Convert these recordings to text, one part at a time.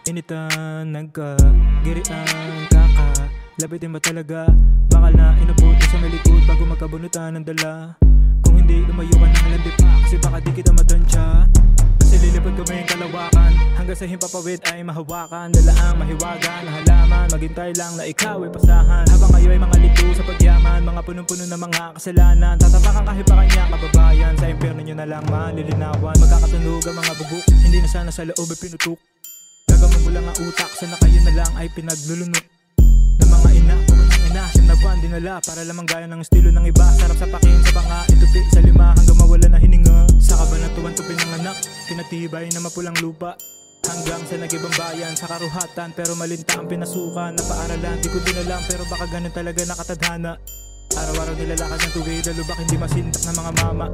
Initan, nagkagirian, labitin ba talaga? Bakal na inabuti sa malikod bago magkabunutan ng dala. Kung hindi lumayo ka ng landi pa, kasi baka di kita matansya. Kasi lilipad ko may kalawakan, hanggang sa himpapawid ay mahawakan. Dalaang mahiwagan na halaman, maghintay lang na ikaw ay pasahan. Habang kayo ay mga lito sa pagyaman, mga punong-puno na mga kasalanan. Tatapakan kahit pa kanya kababayan, sa impyerno nyo na lang malilinawan. Magkakatunog ang mga bugok, hindi na sana sa loob ay pinutok. Gagamang mo lang ang utak, sana kayo na lang ay pinaglulunok. Ng mga ina, pumunang ina, siyam na buwan dinala para lamang gaya ng estilo ng iba. Sarap sa pakin, sa panga, itupi sa lima hanggang mawala na hininga. Sa kabanatuan to pinanganak, pinatibay na mapulang lupa. Hanggang sa nag-ibang bayan, sa karuhatan pero malinta ang pinasukan. Napaaralan, di ko din alam pero baka ganun talaga nakatadhana. Araw-araw nilalakad ng tubig, lalubak hindi masintak ng mga mama.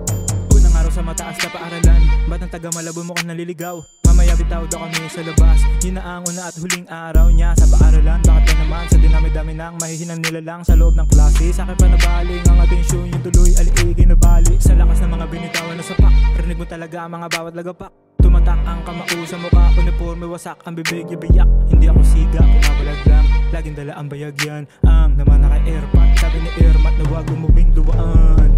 Unang araw sa mataas na paaralan, ba't ang taga Malabo mukhang naliligaw? Mamaya bitaw daw kami sa labas, yun na ang una at huling araw niya sa paaralan. Bakit ba naman sa dinami-dami nang mahihinang nila lang sa loob ng klase? Sa akin pa nabaling ang atensyon, yung tuloy aliigay na bali. Sa lakas ng mga binitawan na sapak, rinig mo talaga ang mga bawat lagapak. Tumatak ang kamao sa mukha, uniforme wasak, ang bibig yabiyak. Hindi ako siga, pumabalag lang, laging dala ang bayag yan. Ang naman naka-airpot, sabi ni Airmat na wag umubing duwaan.